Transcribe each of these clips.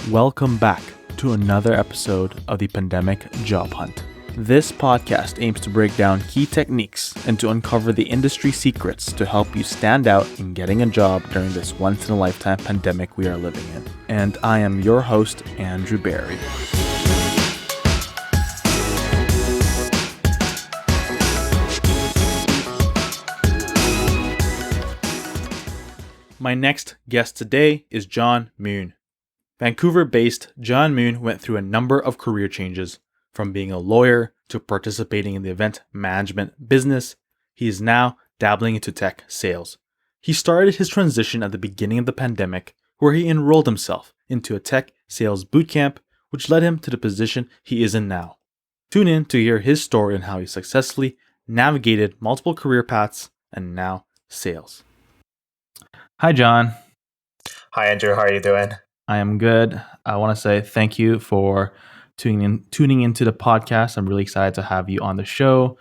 Welcome back to another episode of the Pandemic Job Hunt. This podcast aims to break down key techniques and to uncover the industry secrets to help you stand out in getting a job during this once-in-a-lifetime pandemic we are living in. And I am your host, Andrew Barry. My next guest today is John Moon. Vancouver-based John Moon went through a number of career changes. From being a lawyer to participating in the event management business, he is now dabbling into tech sales. He started his transition at the beginning of the pandemic, where he enrolled himself into a tech sales bootcamp, which led him to the position he is in now. Tune in to hear his story on how he successfully navigated multiple career paths and now sales. Hi, John. Hi, Andrew. How are you doing? I am good. I want to say thank you for tuning into the podcast. I'm really excited to have you on the show.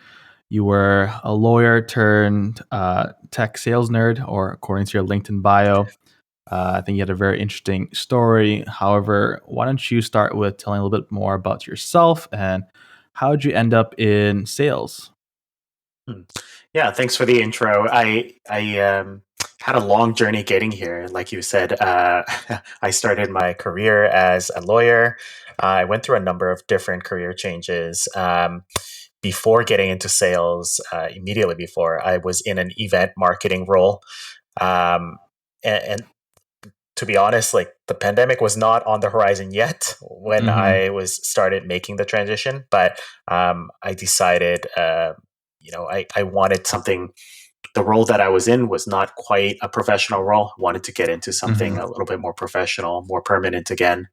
You were a lawyer turned tech sales nerd, or according to your LinkedIn bio. I think you had a very interesting story. However, why don't you start with telling a little bit more about yourself and how did you end up in sales? Yeah, thanks for the intro. I had a long journey getting here. Like you said, I started my career as a lawyer. I went through a number of different career changes. Before getting into sales, immediately before, I was in an event marketing role. And to be honest, like the pandemic was not on the horizon yet when I was started making the transition. But I decided, I wanted something. The role that I was in was not quite a professional role. I wanted to get into something a little bit more professional, more permanent again.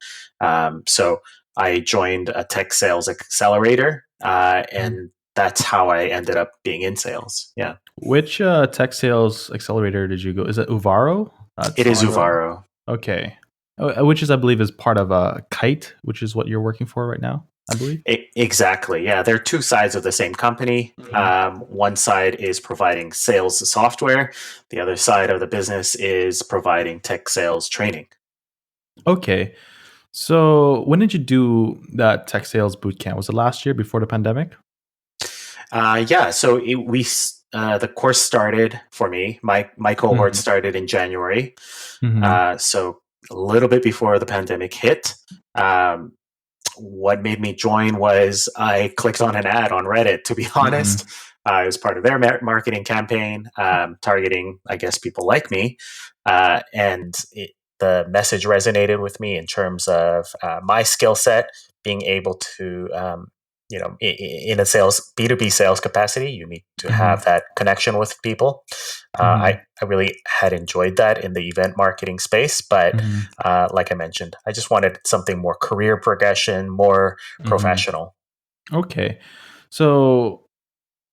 So I joined a tech sales accelerator, and that's how I ended up being in sales. Yeah. Which tech sales accelerator did you go? Is it Uvaro? It is Uvaro. Okay. Which is, I believe, is part of Kite, which is what you're working for right now, I believe. Exactly. Yeah. There are two sides of the same company. One side is providing sales software. The other side of the business is providing tech sales training. Okay. So when did you do that tech sales bootcamp? Was it last year before the pandemic? Yeah. So the course started for me. My cohort started in January. So a little bit before the pandemic hit. What made me join was I clicked on an ad on Reddit, to be honest. It was part of their marketing campaign, targeting, I guess, people like me. The message resonated with me in terms of my skill set, being able to, in a B2B sales capacity, you need to have that connection with people. I really had enjoyed that in the event marketing space, but like I mentioned, I just wanted something more career progression, more professional. Okay. So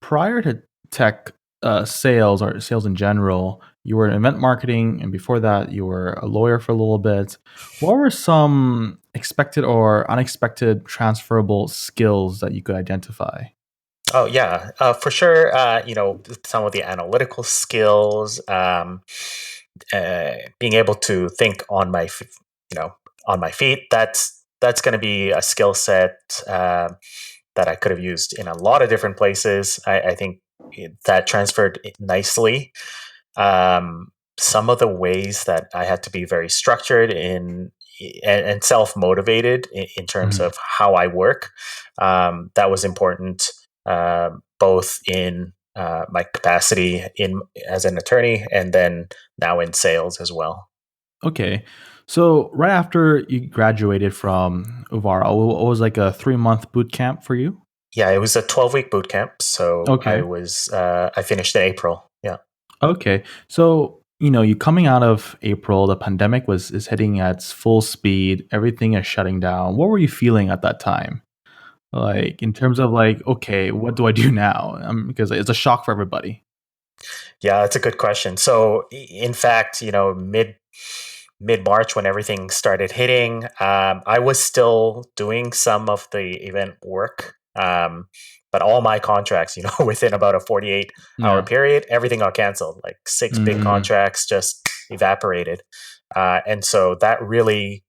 prior to tech sales or sales in general, you were in event marketing, and before that, you were a lawyer for a little bit. What were some expected or unexpected transferable skills that you could identify? Oh yeah, for sure. Some of the analytical skills, being able to think on on my feet. That's going to be a skill set that I could have used in a lot of different places. I think that transferred nicely. Some of the ways that I had to be very structured and self-motivated in terms of how I work, that was important, both in my capacity as an attorney and then now in sales as well. Okay. So right after you graduated from Uvara, what was like a 3-month boot camp for you? Yeah, it was a 12-week boot camp. So Okay. I finished in April. Yeah. Okay. So, you coming out of April, the pandemic is hitting at its full speed. Everything is shutting down. What were you feeling at that time? Like in terms of like, okay, what do I do now? Because it's a shock for everybody. Yeah, that's a good question. So in fact, mid March when everything started hitting, I was still doing some of the event work. but all my contracts, within about a 48-hour Yeah. period, everything got canceled. Like 6 big Mm, contracts just evaporated. And so that really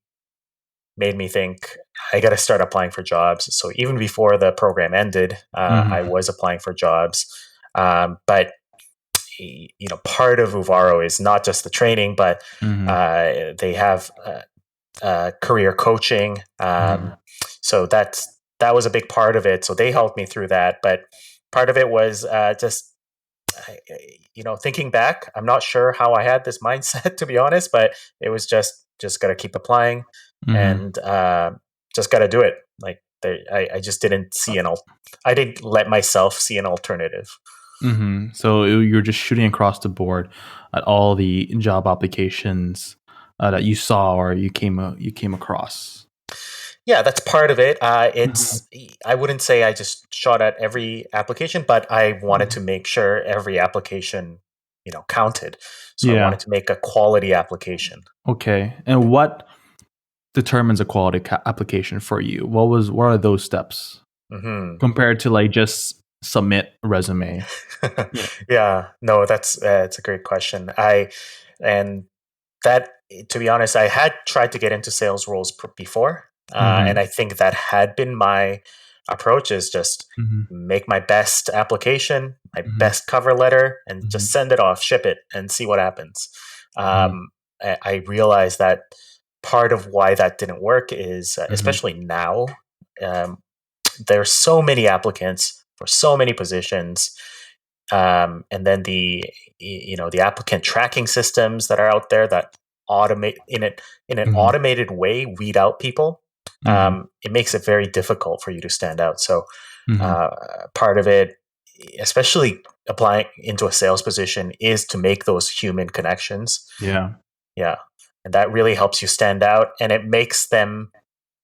made me think I got to start applying for jobs. So even before the program ended, I mhm, was applying for jobs. But part of Uvaro is not just the training, but mhm, they have career coaching. mhm, So that was a big part of it. So they helped me through that. But part of it was just thinking back, I'm not sure how I had this mindset to be honest, but it was just got to keep applying mhm. and just got to do it. Like I just didn't see I didn't let myself see an alternative. So you're just shooting across the board at all the job applications that you saw or you came across. Yeah, that's part of it. Mhm. I wouldn't say I just shot at every application, but I wanted to Mhm. make sure every application, counted. So I Yeah. wanted to make a quality application. Okay. And what determines a quality application for you? What are those steps Hmm. compared to like just submit resume? Yeah. Yeah, no, that's a great question. And that, to be honest, I had tried to get into sales roles before, and Mhm. I think that had been my approach is just Mhm. make my best application, my Mhm. best cover letter, and just Mhm. send it off, ship it, and see what happens. Mhm. I realized that part of why that didn't work is, Mhm. especially now, um, there's so many applicants for so many positions, and then the applicant tracking systems that are out there that automate in an Mhm. automated way weed out people. Mhm. It makes it very difficult for you to stand out. So Mhm. uh, part of it, especially applying into a sales position, is to make those human connections. Yeah. Yeah, and that really helps you stand out, and it makes them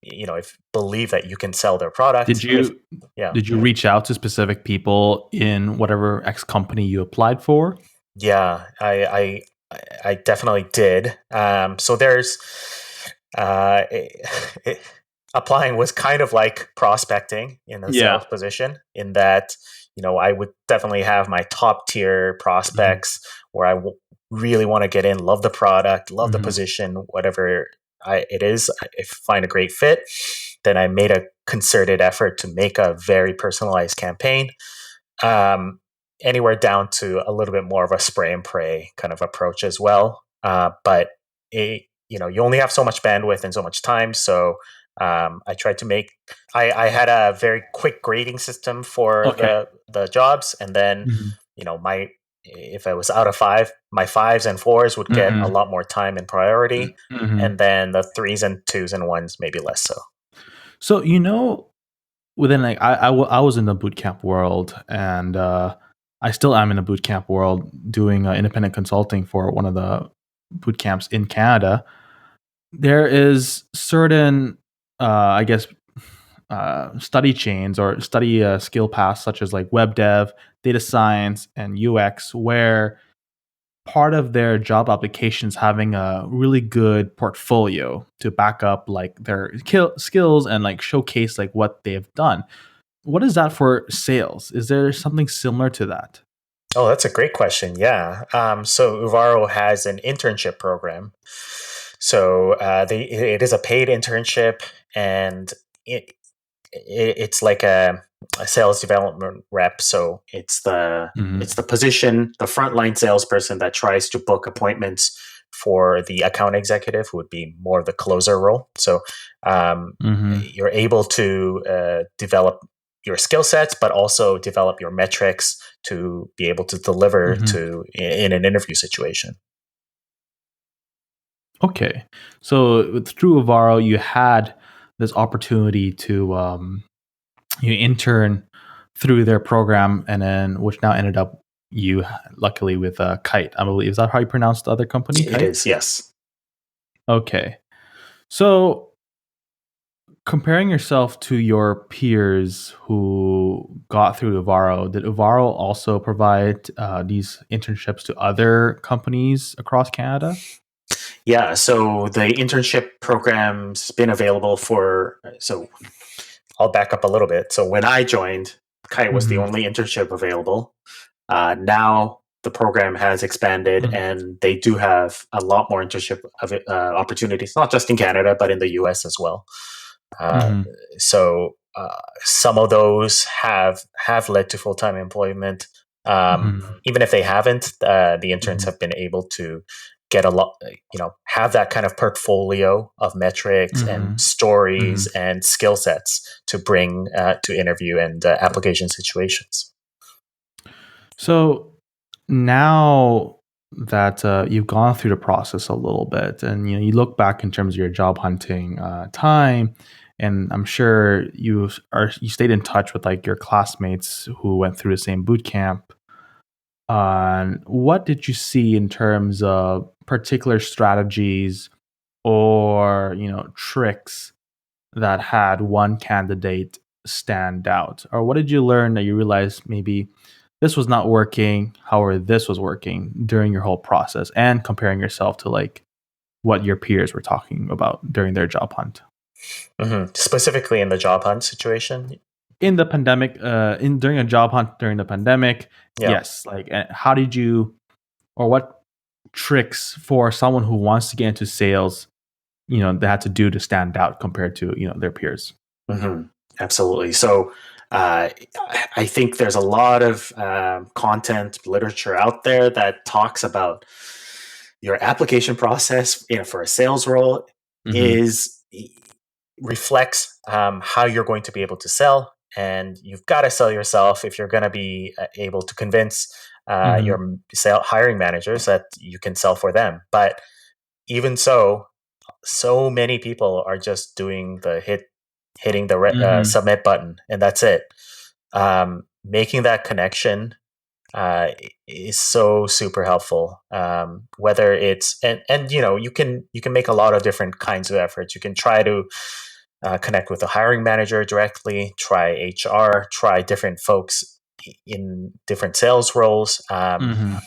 if believe that you can sell their Did product. If you Yeah. did you reach out to specific people in whatever X company you applied for? Yeah, I definitely did. So there's uh, it, it, applying was kind of like prospecting in a Yeah. sales position, in that I would definitely have my top tier Mhm. prospects where really want to get in, love the product, love the Mhm. position, whatever it is. If I find a great fit, then I made a concerted effort to make a very personalized campaign, um, anywhere down to a little bit more of a spray and pray kind of approach as well. But you only have so much bandwidth and so much time. So I tried to make. I had a very quick grading system for Okay. the jobs, and then Mhm. my if I was out of five, my fives and fours would get a Mhm. lot more time and priority, Mhm. and then the threes and twos and ones maybe less so. So within like I was in the boot camp world, and I still am in the boot camp world doing independent consulting for one of the boot camps in Canada. There is certain, I guess, study chains or study skill paths such as like web dev, data science, and UX, where part of their job applications having a really good portfolio to back up like their skills and like showcase like what they've done. What is that for sales? Is there something similar to that? Oh, that's a great question. Yeah. So Uvaro has an internship program. So it is a paid internship, and it, it's like a sales development rep. So it's Mhm. the position, the frontline salesperson that tries to book appointments for the account executive, who would be more of the closer role. So um, Mhm. you're able to develop your skill sets, but also develop your metrics to be able to deliver Mhm. to in an interview situation. Okay. So through Avaro, you had this opportunity to you intern through their program, and then which now ended up you luckily with Kite. I believe is that how you pronounce the other company, It Kite? is, yes. Okay. So comparing yourself to your peers who got through Uvaro, did Uvaro also provide these internships to other companies across Canada? Yeah, so the internship program's been available for, so I'll back up a little bit. So when I joined, Kite was the Mm-hmm. only internship available. Now the program has expanded, Mm-hmm. and they do have a lot more internship opportunities, not just in Canada but in the U.S. as well. Uh, Mm-hmm. so some of those have led to full time employment. Even if they haven't, the interns Mm-hmm. have been able to get a lot, have that kind of portfolio of metrics Mm-hmm. and Mm-hmm. stories and skill sets to bring to interview and application situations. So now that you've gone through the process a little bit, and you look back in terms of your job hunting time, and I'm sure you stayed in touch with like your classmates who went through the same boot camp. What did you see in terms of particular strategies or tricks that had one candidate stand out? Or what did you learn that you realized maybe this was not working, however, this was working during your whole process and comparing yourself to like what your peers were talking about during their job hunt? Specifically in the job hunt situation. In the pandemic, in during a job hunt during the pandemic, Yeah. yes, like how did you or what tricks for someone who wants to get into sales, they had to do to stand out compared to, their peers? hmm Absolutely. So uh, I think there's a lot of content literature out there that talks about your application process, for a sales role Mhm. is reflects how you're going to be able to sell, and you've got to sell yourself if you're going to be able to convince Mhm. your hiring managers that you can sell for them. But even so many people are just doing the hitting the Mhm. submit button, and that's it. Making that connection is so super helpful. Whether it's and you can make a lot of different kinds of efforts. You can try to connect with the hiring manager directly, try HR, try different folks in different sales roles. Mhm.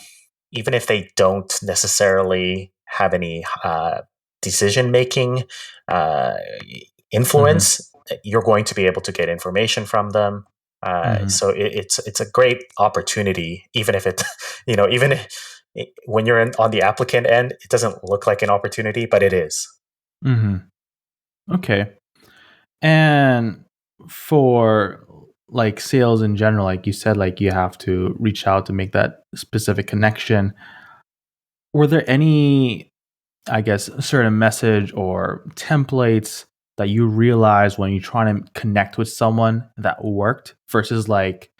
Even if they don't necessarily have any decision making uh, Mhm. influence, you're going to be able to get information from them. Mhm. So it's a great opportunity, even if it, even when you're on the applicant end, it doesn't look like an opportunity, but it is. Mhm. Okay. And for like sales in general, like you said, like you have to reach out to make that specific connection. Were there any, I guess, certain message or templates that you realized when you're trying to connect with someone that worked versus like,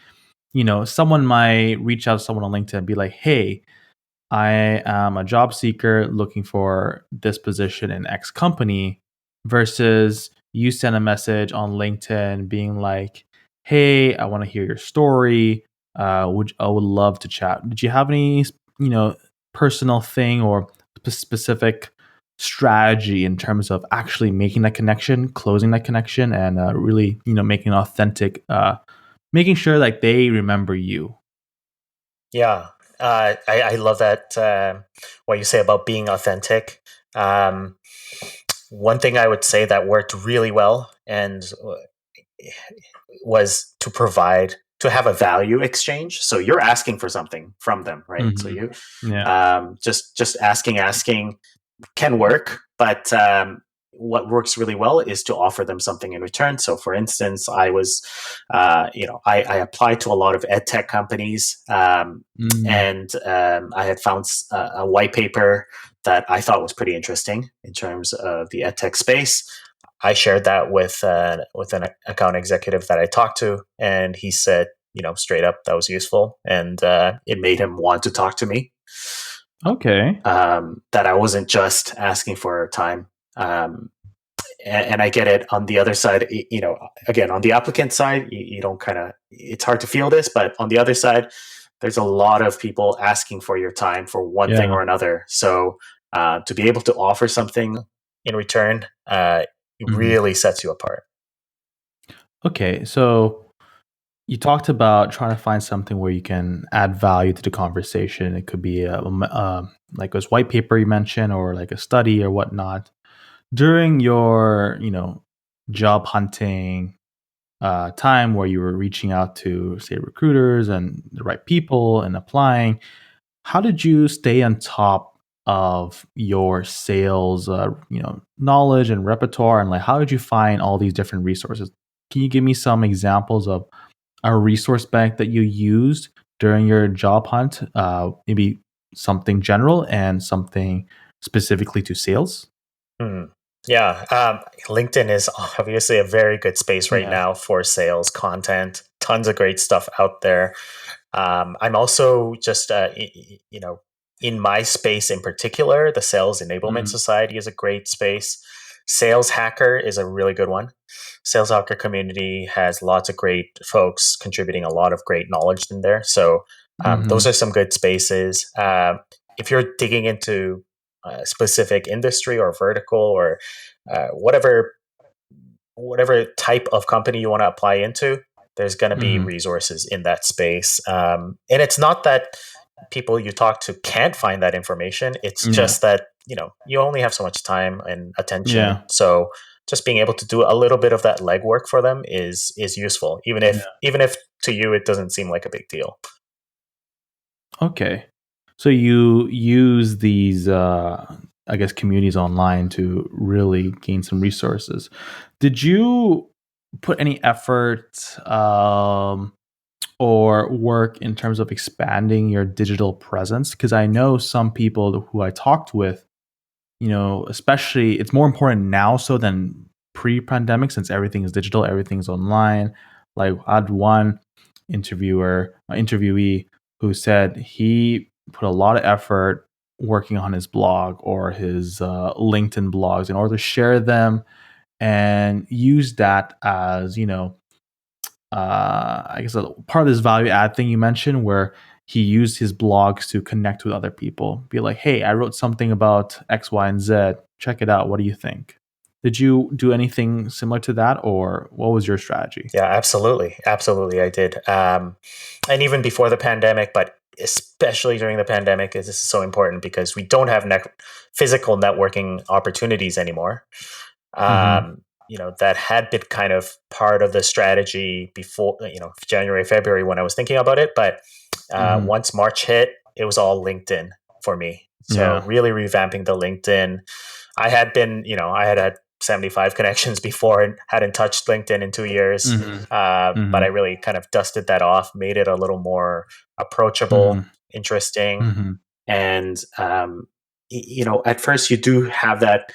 someone might reach out to someone on LinkedIn and be like, hey, I am a job seeker looking for this position in X company versus you send a message on LinkedIn being like, "Hey, I want to hear your story. I would love to chat." Did you have any, you know, personal thing or specific strategy in terms of actually making that connection, closing that connection, and really, making authentic, making sure like they remember you? Yeah, I love that. What you say about being authentic. Um, One thing I would say that worked really well and was to have a value exchange. So you're asking for something from them, right? So Hmm. you Yeah. just asking can work, but what works really well is to offer them something in return. So, for instance, I applied to a lot of ed tech companies, Mm. and I had found a white paper that I thought was pretty interesting in terms of the ed tech space. I shared that with an account executive that I talked to, and he said, straight up, that was useful, and it made him want to talk to me. Okay. That I wasn't just asking for time. Um, and I get it on the other side, again, on the applicant side, you don't it's hard to feel this, but on the other side, there's a lot of people asking for your time for one thing Yeah. or another. So to be able to offer something in return, it Mhm. really sets you apart. Okay, so you talked about trying to find something where you can add value to the conversation. It could be like this white paper you mentioned, or like a study or whatnot. During your, job hunting time where you were reaching out to, say, recruiters and the right people and applying. How did you stay on top of your sales, knowledge and repertoire, and like how did you find all these different resources? Can you give me some examples of a resource bank that you used during your job hunt? Maybe something general and something specifically to sales. Hmm. Yeah, LinkedIn is obviously a very good space right Yeah. now for sales content. Tons of great stuff out there. I'm also just, in my space in particular, the Sales Enablement Mhm. Society is a great space. Sales Hacker is a really good one. Sales Hacker community has lots of great folks contributing a lot of great knowledge in there. So those Mhm. are some good spaces. If you're digging into a specific industry or vertical or whatever type of company you want to apply into, there's going to be Mhm. resources in that space. And it's not that people you talk to can't find that information. It's Yeah. just that, you only have so much time and attention. Yeah. So just being able to do a little bit of that legwork for them is useful, Yeah. even if to you it doesn't seem like a big deal. Okay. So you use these, I guess, communities online to really gain some resources. Did you put any effort or work in terms of expanding your digital presence? Because I know some people who I talked with, especially it's more important now so than pre-pandemic since everything is digital, everything's online. Like I had one interviewee who said he put a lot of effort working on his blog or his LinkedIn blogs in order to share them and use that as I guess a part of this value add thing you mentioned where he used his blogs to connect with other people. Be like, hey, I wrote something about X, Y, and Z. Check it out. What do you think? Did you do anything similar to that, or what was your strategy? Yeah, absolutely. Absolutely, I did. And even before the pandemic, but especially during the pandemic, this is so important because we don't have physical networking opportunities anymore. Mm-hmm. That had been kind of part of the strategy before, January, February when I was thinking about it. But Mm-hmm. once March hit, it was all LinkedIn for me. So Yeah. really revamping the LinkedIn. I had 75 connections before and hadn't touched LinkedIn in 2 years. Mm-hmm. But Mm-hmm. I really kind of dusted that off, made it a little more approachable, Mm-hmm. interesting. Mm-hmm. And, at first you do have that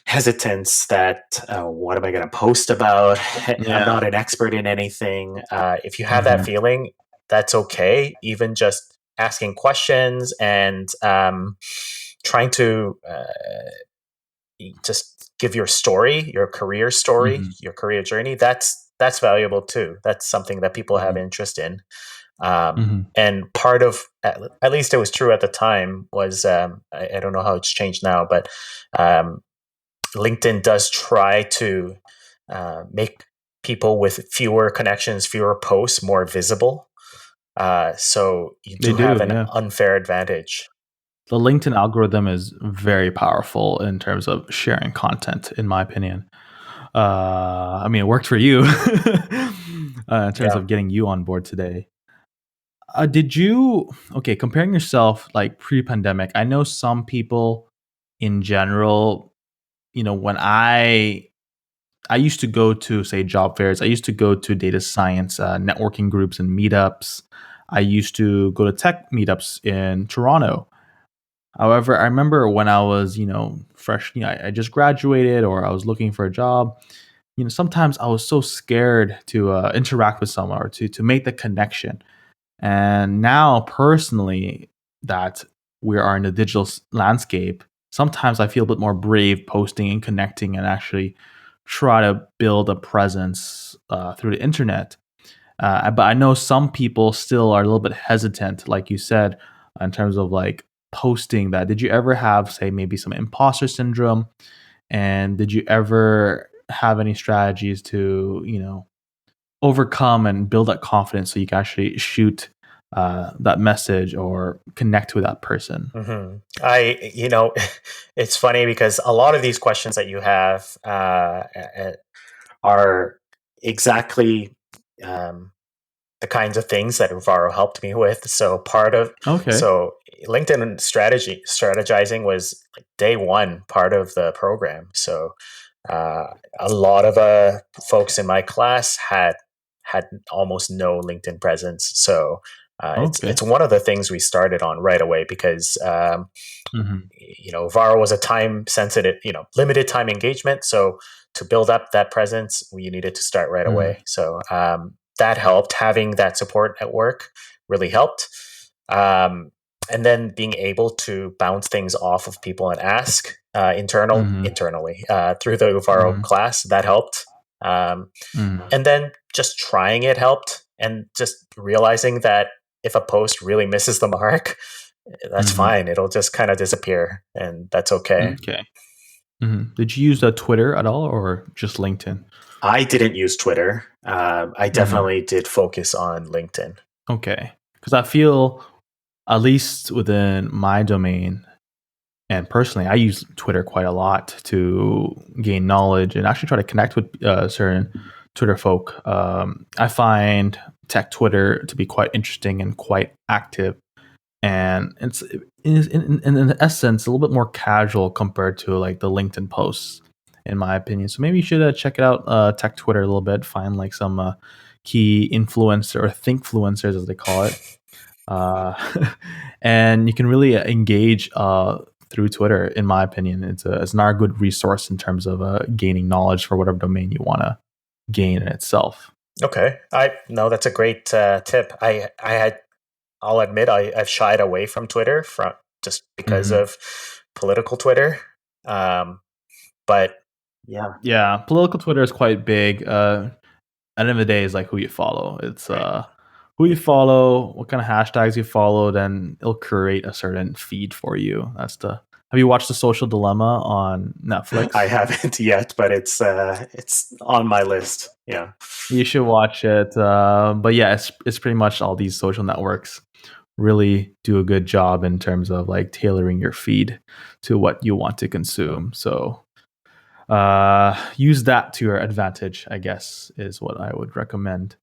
hesitance that, what am I going to post about? I'm Yeah. not an expert in anything. If you have that Mm-hmm. feeling, that's okay. Even just asking questions and trying to just give your story, your career story, Mm-hmm. your career journey. That's valuable too. That's something that people have Mm-hmm. interest in. Mm-hmm. And part of, at least it was true at the time, was I don't know how it's changed now, but um, LinkedIn does try to make people with fewer connections, fewer posts more visible. So you They do have do. an Yeah. unfair advantage. The LinkedIn algorithm is very powerful in terms of sharing content, in my opinion. I mean, it worked for you in terms Yeah. of getting you on board today. Did you, okay, comparing yourself like pre pandemic? I know some people in general, when I used to go to, say, job fairs, I used to go to data science networking groups and meetups. I used to go to tech meetups in Toronto. However, I remember when I was, fresh, I just graduated or I was looking for a job, sometimes I was so scared to interact with someone or to make the connection. And now, personally, that we are in the digital landscape, sometimes I feel a bit more brave posting and connecting and actually try to build a presence through the internet. But I know some people still are a little bit hesitant, like you said, in terms of like posting that. Did you ever have, say, maybe some imposter syndrome? And did you ever have any strategies to, overcome and build that confidence so you can actually shoot that message or connect with that person? It's funny because a lot of these questions that you have are exactly um, the kinds of things that Uvaro helped me with. Okay. So LinkedIn strategizing was like day one part of the program. So uh, a lot of folks in my class had almost no LinkedIn presence. So it's Okay. one of the things we started on right away because Mm-hmm. Varo was a time sensitive, limited time engagement. So to build up that presence, we needed to start right away. Mm-hmm. So that helped. Having that support at work really helped. Um, and then being able to bounce things off of people and ask Mm-hmm. internally through the Uvaro Mm-hmm. class, that helped. Um, Mm-hmm. and then just trying it helped, and just realizing that if a post really misses the mark, that's Mm-hmm. fine. It'll just kind of disappear, and that's okay. Okay. Mm-hmm. Did you use Twitter at all, or just LinkedIn? I didn't use Twitter. I Mm-hmm. definitely did focus on LinkedIn. Okay. Because I feel, at least within my domain, and personally, I use Twitter quite a lot to gain knowledge and actually try to connect with certain Twitter folk. I find tech Twitter to be quite interesting and quite active, and it's in essence a little bit more casual compared to like the LinkedIn posts, in my opinion. So maybe you should check it out, tech Twitter a little bit, find like some key influencer or thinkfluencers as they call it, uh, and you can really engage through Twitter. In my opinion, it's another good resource in terms of gaining knowledge for whatever domain you want to gain in itself. Okay, I no, that's a great tip. I'll admit I've shied away from Twitter from just because Hmm. of political Twitter. Um, but yeah, Yeah, political Twitter is quite big. At the end of the day, is like who you follow. It's right. who you follow, what kind of hashtags you follow, then it'll create a certain feed for you. That's the. Have you watched The Social Dilemma on I Netflix? haven't yet, but it's on my list. Yeah. You should watch it. But yeah, it's pretty much all these social networks really do a good job in terms of like tailoring your feed to what you want to consume. So use that to your advantage, I guess, is what I would recommend.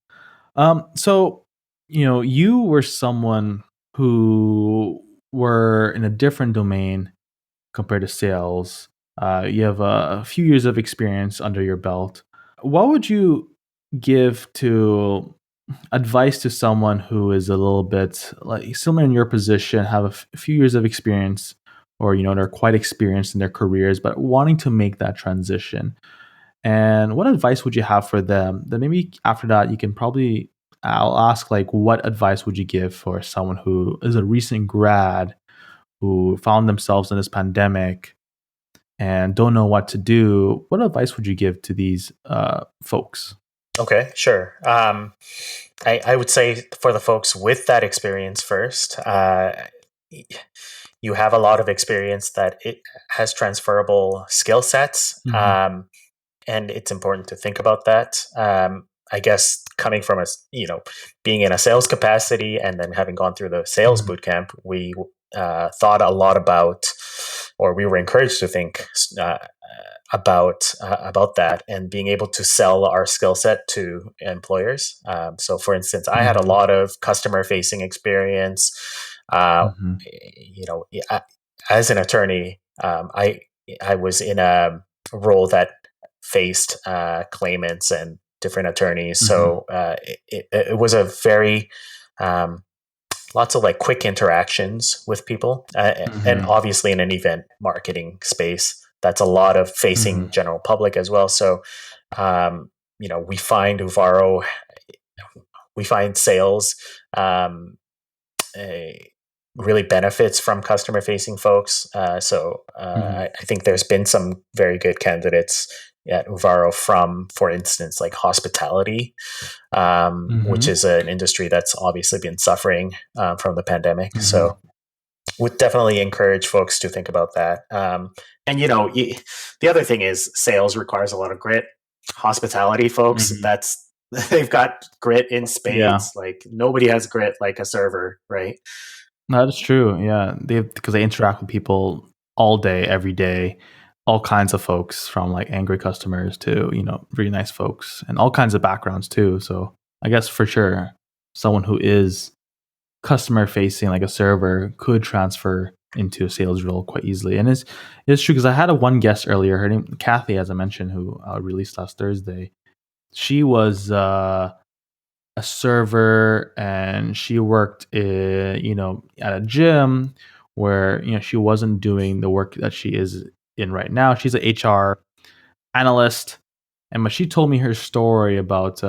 So you were someone who were in a different domain compared to sales. You have a few years of experience under your belt. What would you give to advice to someone who is a little bit like similar in your position, have a few years of experience, or they're quite experienced in their careers, but wanting to make that transition? And what advice would you have for them? Then maybe after that, you can probably I'll ask like, what advice would you give for someone who is a recent grad who found themselves in this pandemic and don't know what to do? What advice would you give to these folks? Okay, sure. I would say for the folks with that experience first, you have a lot of experience that it has transferable skill sets. Hmm. And it's important to think about that. I guess coming from being in a sales capacity and then having gone through the sales Hmm. boot camp, we thought a lot about, or we were encouraged to think about that and being able to sell our skill set to employers. So, for instance, I had a Hmm. lot of customer facing experience. Uh, Hmm. as an attorney, I was in a role that faced claimants and different attorneys. Hmm. So it was a very um, lots of like quick interactions with people, and Hmm. obviously in an event marketing space, that's a lot of Hmm. facing general public as well. So we find Uvaro, we find sales. Um, a, really benefits from customer facing folks. Hmm. I think there's been some very good candidates at Uvaro from, for instance, like hospitality, which Hmm. is an industry that's obviously been suffering from the pandemic. Hmm. So would definitely encourage folks to think about that. And the other thing is sales requires a lot of grit. Hospitality folks, Hmm. that's they've got grit in Yeah, spades. Like nobody has grit like a server, right? that is true. Yeah, they because they interact with people all day, every day. all kinds of folks from like angry customers to, really nice folks and all kinds of backgrounds too. So I guess for sure, someone who is customer facing, like a server, could transfer into a sales role quite easily. And it's true because I had a one guest earlier, her name Kathy, as I mentioned, who released last Thursday. She was a server and she worked at a gym where she wasn't doing the work that she is in right now. She's an HR analyst, and but she told me her story about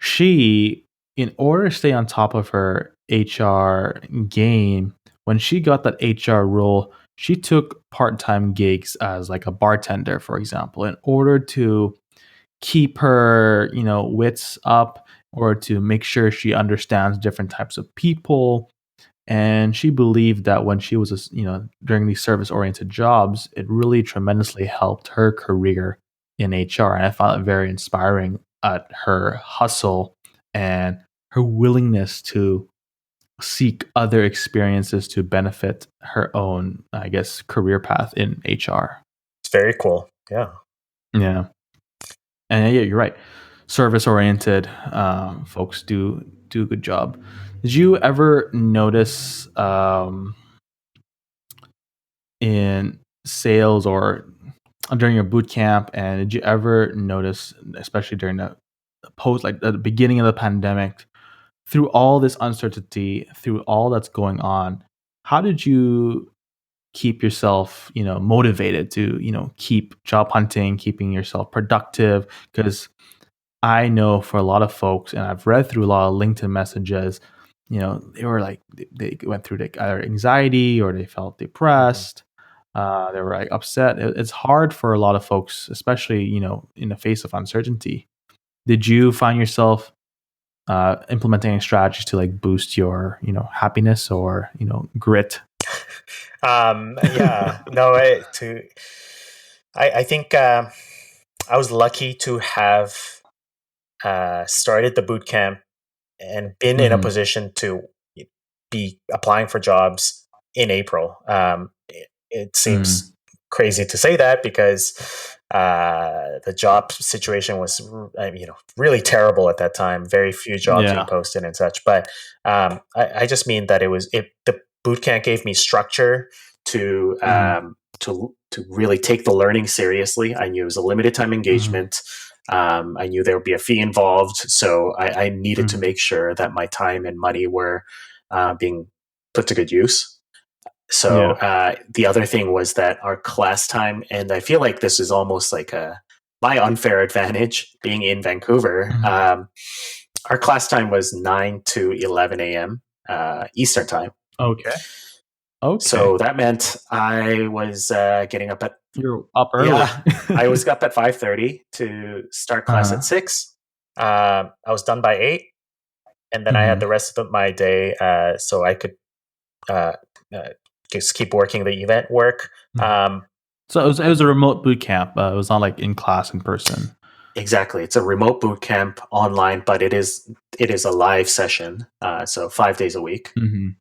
she, in order to stay on top of her HR game, when she got that HR role, she took part-time gigs as like a bartender, for example, in order to keep her, wits up, or to make sure she understands different types of people. And she believed that when she was, during these service-oriented jobs, it really tremendously helped her career in HR. And I found it very inspiring at her hustle and her willingness to seek other experiences to benefit her own, I guess, career path in HR. It's very cool. Yeah. Yeah. And yeah, you're right. Service oriented folks do a good job. Did you ever notice in sales or during your boot camp, and did you ever notice, especially during the post, like at the beginning of the pandemic, through all this uncertainty, through all that's going on, how did you keep yourself, motivated to, keep job hunting, keeping yourself productive? Because I know for a lot of folks, and I've read through a lot of LinkedIn messages, they were like, they went through like either anxiety or they felt Mhm. depressed. They were like upset. It's hard for a lot of folks, especially, in the face of uncertainty. Did you find yourself implementing strategies to like boost your, happiness or, grit? Yeah, no, I think I was lucky to have started the boot camp and been in a Hmm. position to be applying for jobs in April. It Hmm. seems crazy to say that because the job situation was, really terrible at that time. Very few jobs being Yeah. posted and such. But I just mean that the boot camp gave me structure to Hmm. to really take the learning seriously. I knew it was a limited time Hmm. engagement. I knew there would be a fee involved, so I needed to Hmm. make sure that my time and money were being put to good use. So Yeah. the other thing was that our class time, and I feel like this is almost like my unfair advantage being in Vancouver. Hmm. Our class time was 9 to 11 a.m. Eastern time. Okay. Okay. So that meant I was getting up at You're up early. yeah, I was up at 5:30 to start class at Uh, 6. I was done by 8, and then I had mhm, the rest of my day, so I could uh, uh, just keep working the event work. mhm. Um, So it was a remote boot camp. It was not like in class in person. exactly, it's a remote boot camp online, but it is a live session, so 5 days a week. Mhm.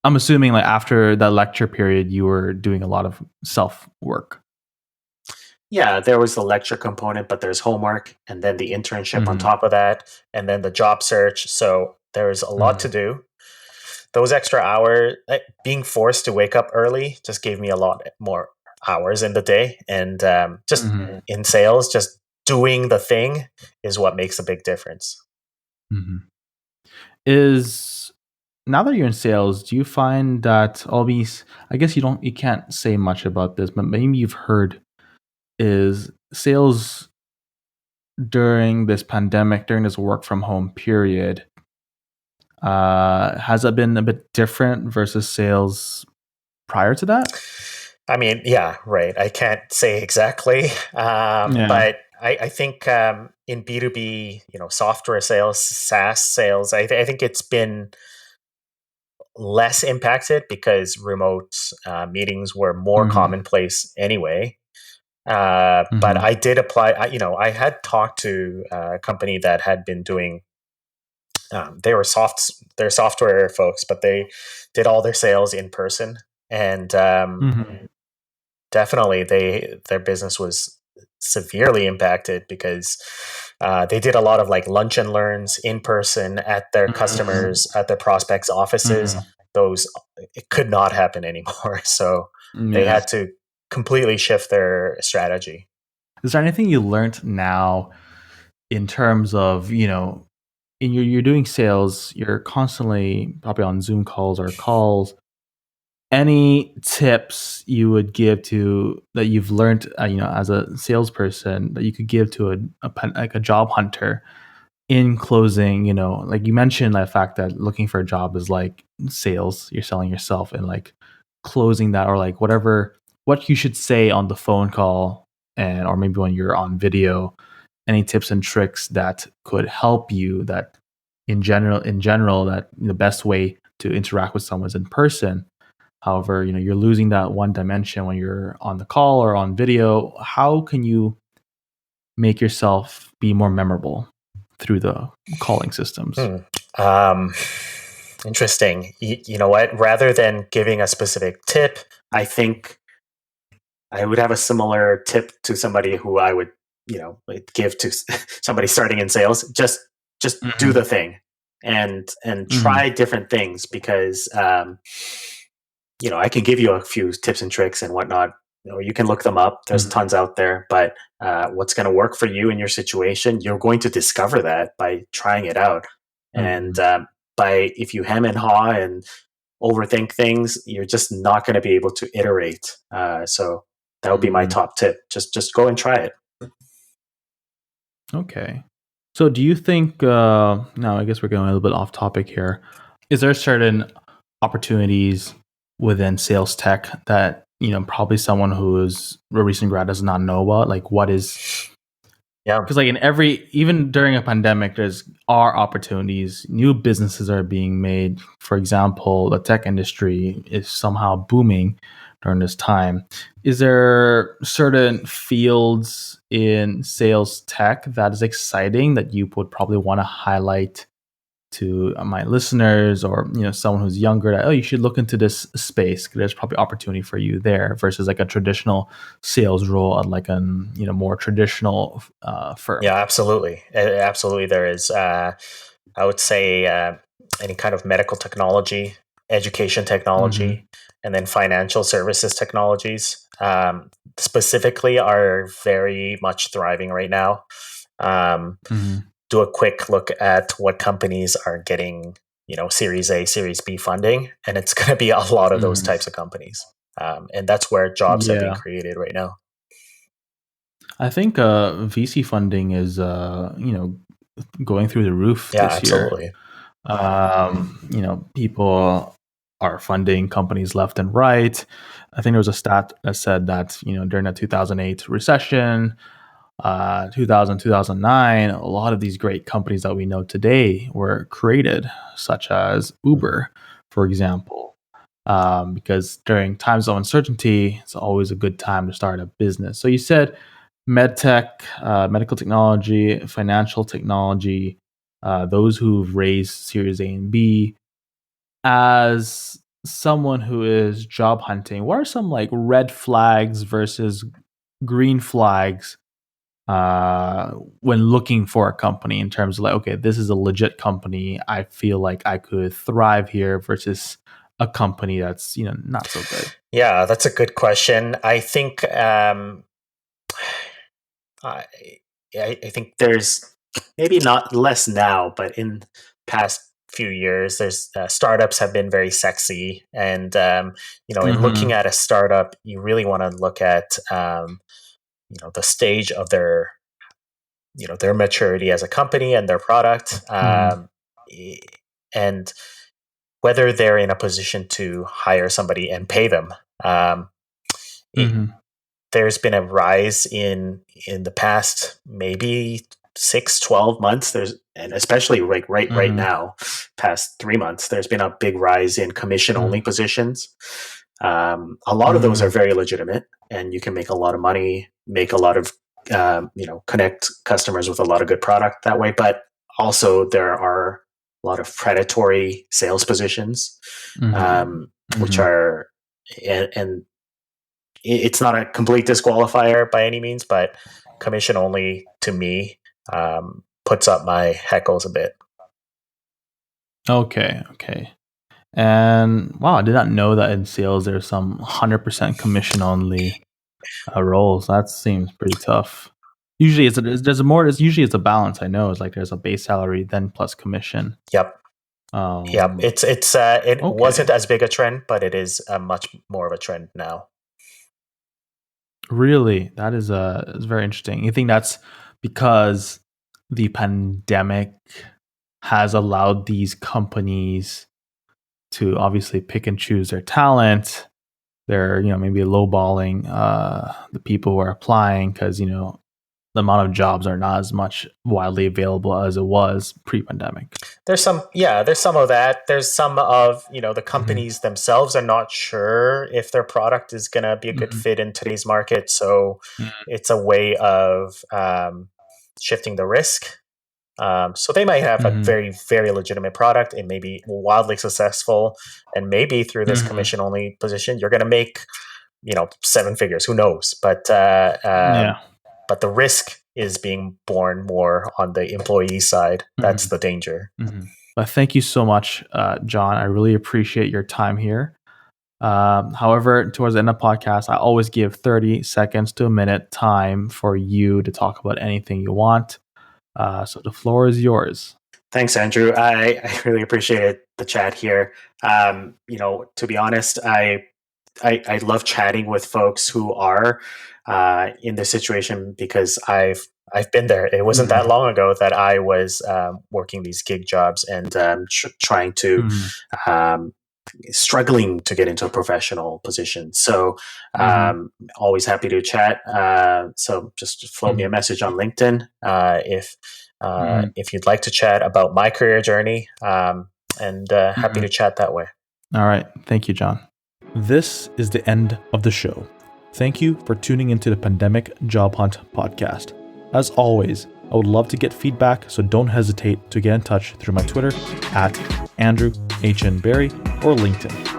I'm assuming like after that lecture period, you were doing a lot of self work. Yeah, there was the lecture component, but there's homework, and then the internship on Mhm, top of that, and then the job search. So there's a lot to mhm, do. Those extra hours, being forced to wake up early, just gave me a lot more hours in the day. And just mhm, in sales, just doing the thing is what makes a big difference. mhm. Is Now that you're in sales, do you find that all these? I guess you can't say much about this, but maybe you've heard, is sales during this pandemic, during this work from home period, has that been a bit different versus sales prior to that? I mean, yeah, right. I can't say exactly, Yeah. but I think in B2B, software sales, SaaS sales, I think it's been less impacted because remote meetings were more Mhm, commonplace anyway. But mhm, I did apply. I had talked to a company that had been doing. They're software folks, but they did all their sales in person, and mhm, definitely. Their business was severely impacted because they did a lot of like lunch and learns in person at their Mm, customers, at their prospects' offices. mhm. Those it could not happen anymore. So they Yeah. had to completely shift their strategy. Is there anything you learned now in terms of, in you're doing sales, you're constantly probably on Zoom calls or calls. Any tips you would give to that you've learned, as a salesperson that you could give to like a job hunter in closing, like you mentioned the fact that looking for a job is like sales, you're selling yourself and like closing that or like what you should say on the phone call and or maybe when you're on video, any tips and tricks that could help you that in general that the best way to interact with someone is in person. However, you're losing that one dimension when you're on the call or on video. How can you make yourself be more memorable through the calling systems? Hmm. Um, Interesting. You know what? Rather than giving a specific tip, I think I would have a similar tip to somebody who I would, like give to somebody starting in sales. Just do Mhm, the thing and mhm, try different things because I can give you a few tips and tricks and whatnot. You can look them up. There's mhm, tons out there, but what's going to work for you in your situation, you're going to discover that by trying it out. And mhm, by if you hem and haw and overthink things, you're just not going to be able to iterate. So that would be my mhm. top tip. Just go and try it. Okay. So do you think now I guess we're going a little bit off topic here. Is there certain opportunities within sales tech that, probably someone who is a recent grad does not know about? Like what is Yeah, because like in every even during a pandemic there's are opportunities, new businesses are being made. For example, the tech industry is somehow booming during this time. Is there certain fields in sales tech that is exciting that you would probably want to highlight to my listeners or someone who's younger that, oh, you should look into this space, there's probably opportunity for you there versus like a traditional sales role at like an more traditional firm? yeah, absolutely, absolutely. There is. I would say any kind of medical technology, education Mm-hmm. technology, and then financial services technologies specifically are very much thriving right now. Um, Mm-hmm. do a quick look at what companies are getting, Series A, Series B funding, and it's going to be a lot of those Mm-hmm. types of companies. And that's where jobs are being Yeah, created right now. I think VC funding is going through the roof Yeah, this year. absolutely. People are funding companies left and right. I think there was a stat that said that during the 2008 recession, 2000, 2009, a lot of these great companies that we know today were created, such as Mhm. Uber, for example. Because during times of uncertainty, it's always a good time to start a business. So you said medtech, medical technology, financial technology, those who've raised Series A and B. As someone who is job hunting, what are some like red flags versus green flags uh, when looking for a company in terms of like, okay, this is a legit company. I feel like I could thrive here versus a company that's not so good. Yeah, that's a good question. I think I, I think there's maybe not less now, but in past few years, there's startups have been very sexy, and in looking Mm-hmm. at a startup, you really want to look at the stage of their maturity as a company and their product, Mm-hmm. and whether they're in a position to hire somebody and pay them. Um, it, Mm-hmm. there's been a rise in the past maybe 6-12 months, and especially like right Mm-hmm. now, past 3 months, there's been a big rise in commission only positions. A lot of those are Mm-hmm. very legitimate, and you can make a lot of money, make a lot of connect customers with a lot of good product that way. But also there are a lot of predatory sales positions, Mm-hmm. which Mm-hmm. are and it's not a complete disqualifier by any means, but commission only to me puts up my heckles a bit. Okay. And wow, I did not know that in sales there's some 100% commission only roles. That seems pretty tough. Usually, it's a balance. I know it's like there's a base salary then plus commission. Yep. It wasn't as big a trend, but it is much more of a trend now. Really, that is very interesting. You think that's because the pandemic has allowed these companies to obviously pick and choose their talent? They're maybe lowballing the people who are applying because the amount of jobs are not as much widely available as it was pre-pandemic. There's some of that. There's some of, the companies themselves are not sure if their product is going to be a good fit in today's market. So it's a way of shifting the risk. So they might have a very, very legitimate product. It may be wildly successful. And maybe through this commission only position, you're going to make, 7 figures. Who knows? But but the risk is being borne more on the employee side. That's the danger. But thank you so much, John. I really appreciate your time here. However, towards the end of the podcast, I always give 30 seconds to a minute time for you to talk about anything you want. So the floor is yours. Thanks, Andrew. I really appreciated the chat here. To be honest, I love chatting with folks who are in this situation because I've been there. It wasn't that long ago that I was working these gig jobs and trying to struggling to get into a professional position. So always happy to chat. So just float me a message on LinkedIn if you'd like to chat about my career journey, and happy to chat that way. All right. Thank you, John. This is the end of the show. Thank you for tuning into the Pandemic Job Hunt podcast. As always, I would love to get feedback, so don't hesitate to get in touch through my Twitter @AndrewHNBerry or LinkedIn.